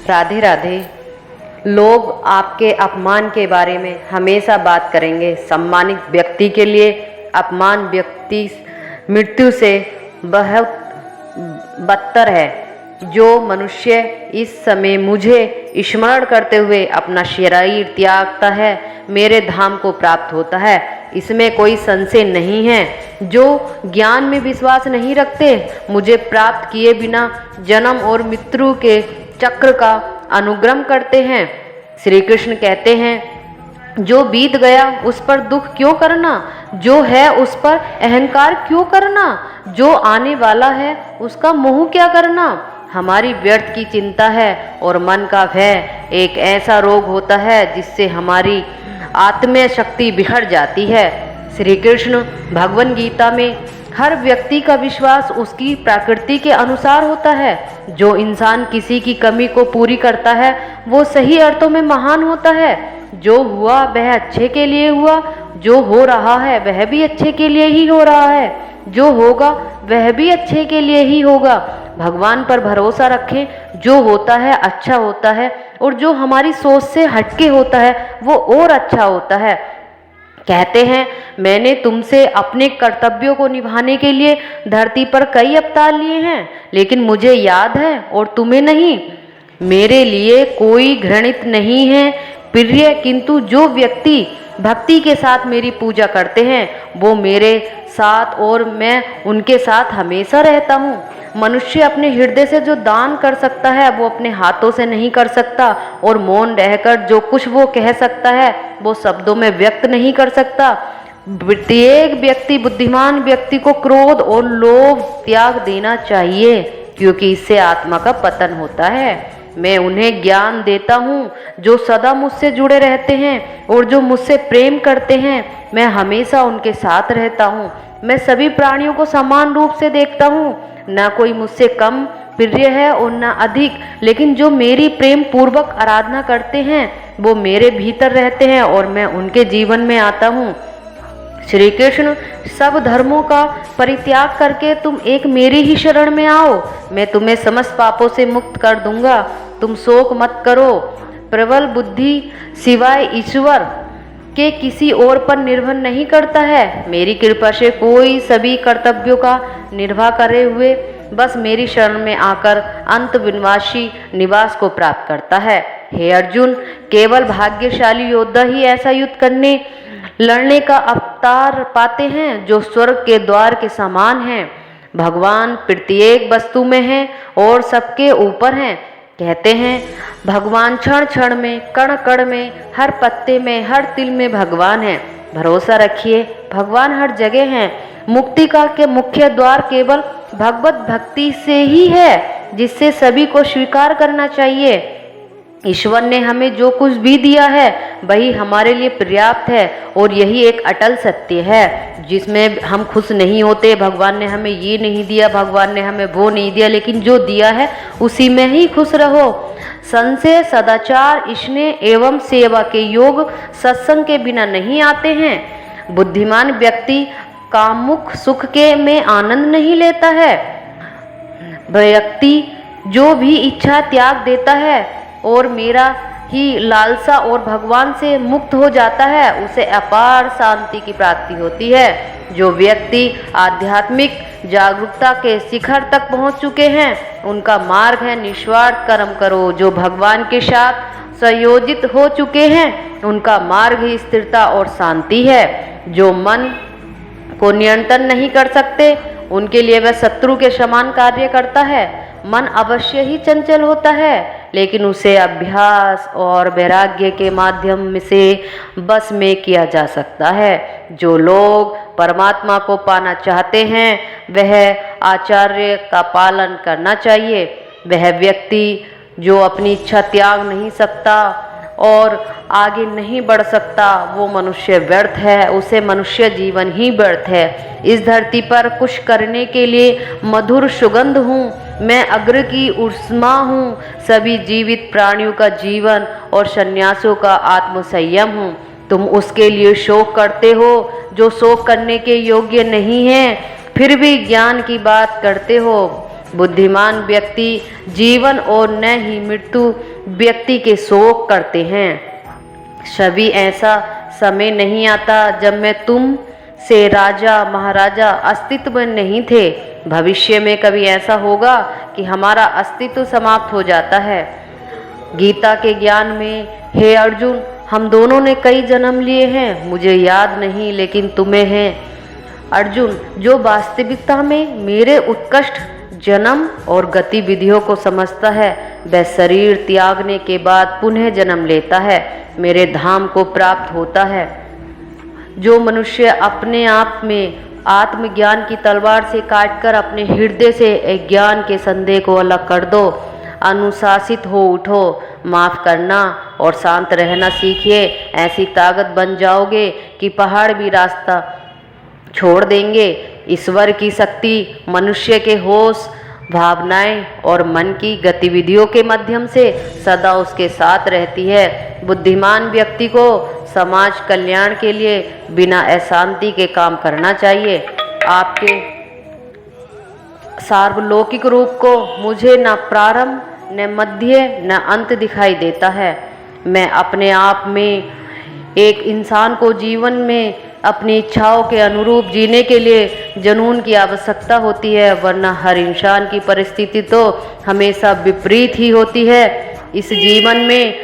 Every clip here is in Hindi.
राधे राधे। लोग आपके अपमान के बारे में हमेशा बात करेंगे। सम्मानित व्यक्ति के लिए अपमान व्यक्ति मृत्यु से बहुत बदतर है। जो मनुष्य इस समय मुझे स्मरण करते हुए अपना शरीर त्यागता है, मेरे धाम को प्राप्त होता है, इसमें कोई संशय नहीं है। जो ज्ञान में विश्वास नहीं रखते, मुझे प्राप्त किए बिना जन्म और मृत्यु के चक्र का अनुग्रह करते हैं। श्री कृष्ण कहते हैं, जो बीत गया उस पर दुख क्यों करना, जो है उस पर अहंकार क्यों करना, जो आने वाला है उसका मोह क्या करना। हमारी व्यर्थ की चिंता है और मन का भय एक ऐसा रोग होता है जिससे हमारी आत्मीय शक्ति बिखर जाती है। श्री कृष्ण भगवद गीता में हर व्यक्ति का विश्वास उसकी प्रकृति के अनुसार होता है। जो इंसान किसी की कमी को पूरी करता है वो सही अर्थों में महान होता है। जो हुआ वह अच्छे के लिए हुआ, जो हो रहा है वह भी अच्छे के लिए ही हो रहा है, जो होगा वह भी अच्छे के लिए ही होगा। भगवान पर भरोसा रखें, जो होता है अच्छा होता है और जो हमारी सोच से हटके होता है वो और अच्छा होता है। कहते हैं, मैंने तुमसे अपने कर्तव्यों को निभाने के लिए धरती पर कई अवतार लिए हैं, लेकिन मुझे याद है और तुम्हें नहीं। मेरे लिए कोई घृणित नहीं है प्रिय, किंतु जो व्यक्ति भक्ति के साथ मेरी पूजा करते हैं वो मेरे साथ और मैं उनके साथ हमेशा रहता हूँ। मनुष्य अपने हृदय से जो दान कर सकता है वो अपने हाथों से नहीं कर सकता, और मौन रहकर जो कुछ वो कह सकता है वो शब्दों में व्यक्त नहीं कर सकता। प्रत्येक व्यक्ति, बुद्धिमान व्यक्ति को क्रोध और लोभ त्याग देना चाहिए, क्योंकि इससे आत्मा का पतन होता है। मैं उन्हें ज्ञान देता हूँ जो सदा मुझसे जुड़े रहते हैं और जो मुझसे प्रेम करते हैं। मैं हमेशा उनके साथ रहता हूँ। मैं सभी प्राणियों को समान रूप से देखता हूँ, न कोई मुझसे कम प्रिय है और न अधिक, लेकिन जो मेरी प्रेम पूर्वक आराधना करते हैं वो मेरे भीतर रहते हैं और मैं उनके जीवन में आता हूँ। श्री कृष्ण, सब धर्मों का परित्याग करके तुम एक मेरी ही शरण में आओ, मैं तुम्हें समस्त पापों से मुक्त कर दूंगा। तुम शोक मत करो। प्रबल बुद्धि सिवाय ईश्वर के किसी और पर निर्भर नहीं करता है। मेरी कृपा से कोई सभी कर्तव्यों का निर्वाह करे हुए बस मेरी शरण में आकर अंत विनाशी निवास को प्राप्त करता है। हे अर्जुन, केवल भाग्यशाली योद्धा ही ऐसा युद्ध लड़ने का अवतार पाते हैं जो स्वर्ग के द्वार के समान हैं। भगवान प्रत्येक वस्तु में हैं और सबके ऊपर हैं। कहते हैं, भगवान क्षण क्षण में, कण कण में, हर पत्ते में, हर तिल में भगवान है। भरोसा रखिए, भगवान हर जगह हैं। मुक्ति का के मुख्य द्वार केवल भगवत भक्ति से ही है, जिससे सभी को स्वीकार करना चाहिए। ईश्वर ने हमें जो कुछ भी दिया है वही हमारे लिए पर्याप्त है, और यही एक अटल सत्य है जिसमें हम खुश नहीं होते। भगवान ने हमें ये नहीं दिया, भगवान ने हमें वो नहीं दिया, लेकिन जो दिया है उसी में ही खुश रहो। संशय, सदाचार, स्नेह एवं सेवा के योग सत्संग के बिना नहीं आते हैं। बुद्धिमान व्यक्ति कामुक सुख के में आनंद नहीं लेता है। व्यक्ति जो भी इच्छा त्याग देता है और मेरा ही लालसा और भगवान से मुक्त हो जाता है, उसे अपार शांति की प्राप्ति होती है। जो व्यक्ति आध्यात्मिक जागरूकता के शिखर तक पहुंच चुके हैं उनका मार्ग है निस्वार्थ कर्म करो। जो भगवान के साथ संयोजित हो चुके हैं उनका मार्ग ही स्थिरता और शांति है। जो मन को नियंत्रण नहीं कर सकते उनके लिए वह शत्रु के समान कार्य करता है। मन अवश्य ही चंचल होता है, लेकिन उसे अभ्यास और वैराग्य के माध्यम से बस में किया जा सकता है। जो लोग परमात्मा को पाना चाहते हैं वह आचार्य का पालन करना चाहिए। वह व्यक्ति जो अपनी इच्छा त्याग नहीं सकता और आगे नहीं बढ़ सकता वो मनुष्य व्यर्थ है, उसे मनुष्य जीवन ही व्यर्थ है। इस धरती पर कुछ करने के लिए मधुर सुगंध हूँ, मैं अग्र की उष्मा हूँ, सभी जीवित प्राणियों का जीवन और सन्यासों का आत्मसंयम हूँ। तुम उसके लिए शोक करते हो जो शोक करने के योग्य नहीं है, फिर भी ज्ञान की बात करते हो। बुद्धिमान व्यक्ति जीवन और न ही मृत्यु व्यक्ति के शोक करते हैं। कभी ऐसा समय नहीं आता जब मैं तुम से राजा महाराजा अस्तित्व में नहीं थे। भविष्य में कभी ऐसा होगा कि हमारा अस्तित्व समाप्त हो जाता है। गीता के ज्ञान में, हे अर्जुन, हम दोनों ने कई जन्म लिए हैं, मुझे याद नहीं, लेकिन तुम्हें है। अर्जुन, जो वास्तविकता में मेरे उत्कृष्ट जन्म और गतिविधियों को समझता है, वह शरीर त्यागने के बाद पुनः जन्म लेता है, मेरे धाम को प्राप्त होता है। जो मनुष्य अपने आप में आत्मज्ञान की तलवार से काटकर अपने हृदय से अज्ञान के संदेह को अलग कर दो, अनुशासित हो उठो, माफ़ करना और शांत रहना सीखिए। ऐसी ताकत बन जाओगे कि पहाड़ भी रास्ता छोड़ देंगे। ईश्वर की शक्ति मनुष्य के होश, भावनाएं और मन की गतिविधियों के माध्यम से सदा उसके साथ रहती है। बुद्धिमान व्यक्ति को समाज कल्याण के लिए बिना अशांति के काम करना चाहिए। आपके सार्वलौकिक रूप को मुझे न प्रारंभ, न मध्य, न अंत दिखाई देता है। मैं अपने आप में एक इंसान को जीवन में अपनी इच्छाओं के अनुरूप जीने के लिए जुनून की आवश्यकता होती है, वरना हर इंसान की परिस्थिति तो हमेशा विपरीत ही होती है। इस जीवन में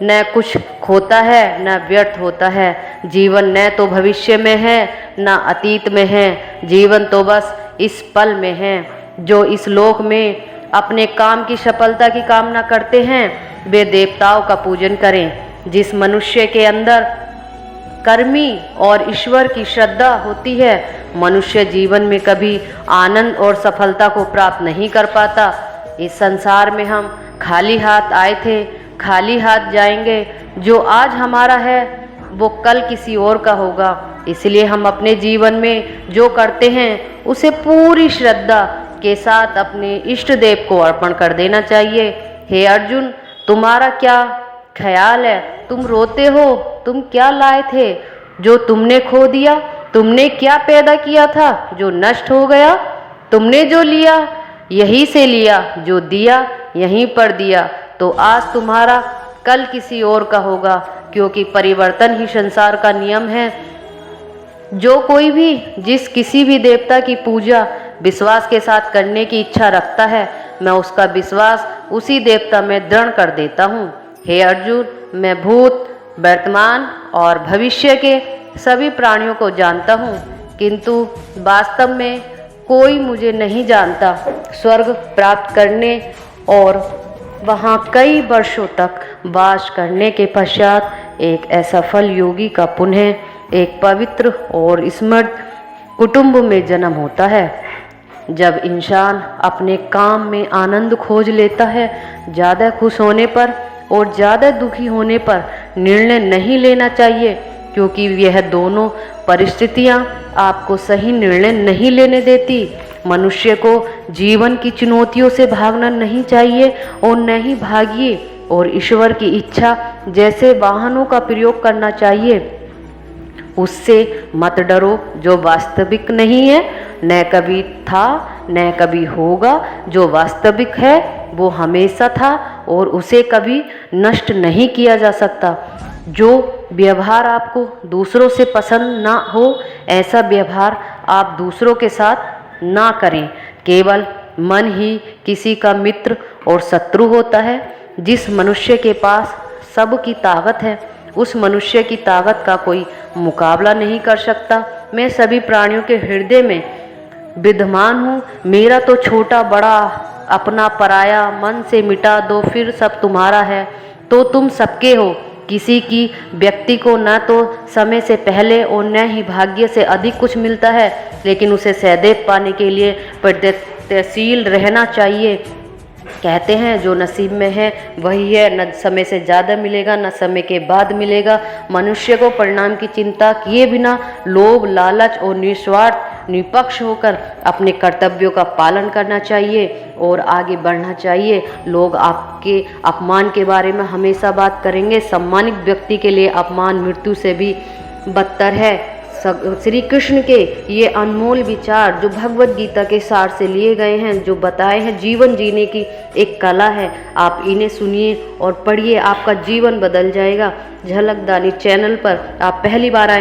न कुछ खोता है न व्यर्थ होता है। जीवन न तो भविष्य में है न अतीत में है, जीवन तो बस इस पल में है। जो इस लोक में अपने काम की सफलता की कामना करते हैं, वे देवताओं का पूजन करें। जिस मनुष्य के अंदर कर्मी और ईश्वर की श्रद्धा होती है, मनुष्य जीवन में कभी आनंद और सफलता को प्राप्त नहीं कर पाता। इस संसार में हम खाली हाथ आए थे, खाली हाथ जाएंगे। जो आज हमारा है वो कल किसी और का होगा। इसलिए हम अपने जीवन में जो करते हैं उसे पूरी श्रद्धा के साथ अपने इष्ट देव को अर्पण कर देना चाहिए। हे अर्जुन, तुम्हारा क्या ख्याल है? तुम रोते हो, तुम क्या लाए थे जो तुमने खो दिया? तुमने क्या पैदा किया था जो नष्ट हो गया? तुमने जो लिया यहीं से लिया, जो दिया यहीं पर दिया। तो आज तुम्हारा कल किसी और का होगा, क्योंकि परिवर्तन ही संसार का नियम है। जो कोई भी किसी भी देवता की पूजा विश्वास के साथ करने की इच्छा रखता है, मैं उसका विश्वास उसी देवता में दृढ़ कर देता हूँ। हे अर्जुन, मैं भूत, वर्तमान और भविष्य के सभी प्राणियों को जानता हूँ, किंतु वास्तव में कोई मुझे नहीं जानता। स्वर्ग प्राप्त करने और वहाँ कई वर्षों तक वास करने के पश्चात एक असफल योगी का पुनः एक पवित्र और स्मृत कुटुंब में जन्म होता है। जब इंसान अपने काम में आनंद खोज लेता है, ज़्यादा खुश होने पर और ज़्यादा दुखी होने पर निर्णय नहीं लेना चाहिए, क्योंकि यह दोनों परिस्थितियां आपको सही निर्णय नहीं लेने देती। मनुष्य को जीवन की चुनौतियों से भागना नहीं चाहिए और न ही भागिए, और ईश्वर की इच्छा जैसे वाहनों का प्रयोग करना चाहिए। उससे मत डरो जो वास्तविक नहीं है, न कभी था न कभी होगा। जो वास्तविक है वो हमेशा था और उसे कभी नष्ट नहीं किया जा सकता। जो व्यवहार आपको दूसरों से पसंद ना हो, ऐसा व्यवहार आप दूसरों के साथ ना करें। केवल मन ही किसी का मित्र और शत्रु होता है। जिस मनुष्य के पास सबकी ताकत है, उस मनुष्य की ताकत का कोई मुकाबला नहीं कर सकता। मैं सभी प्राणियों के हृदय में विद्यमान हूँ। मेरा तो छोटा बड़ा अपना पराया मन से मिटा दो, फिर सब तुम्हारा है। तो तुम सबके हो। किसी की व्यक्ति को न तो समय से पहले और न ही भाग्य से अधिक कुछ मिलता है, लेकिन उसे सदैव पाने के लिए प्रयत्नशील रहना चाहिए। कहते हैं जो नसीब में है वही है, न समय से ज़्यादा मिलेगा न समय के बाद मिलेगा। मनुष्य को परिणाम की चिंता किए बिना लोभ, लालच और निस्वार्थ निष्पक्ष होकर अपने कर्तव्यों का पालन करना चाहिए और आगे बढ़ना चाहिए। लोग आपके अपमान के बारे में हमेशा बात करेंगे। सम्मानित व्यक्ति के लिए अपमान मृत्यु से भी बदतर है। श्री कृष्ण के ये अनमोल विचार जो भगवत गीता के सार से लिए गए हैं, जो बताए हैं जीवन जीने की एक कला है, आप इन्हें सुनिए और पढ़िए, आपका जीवन बदल जाएगा। झलकदानी चैनल पर आप पहली बार आए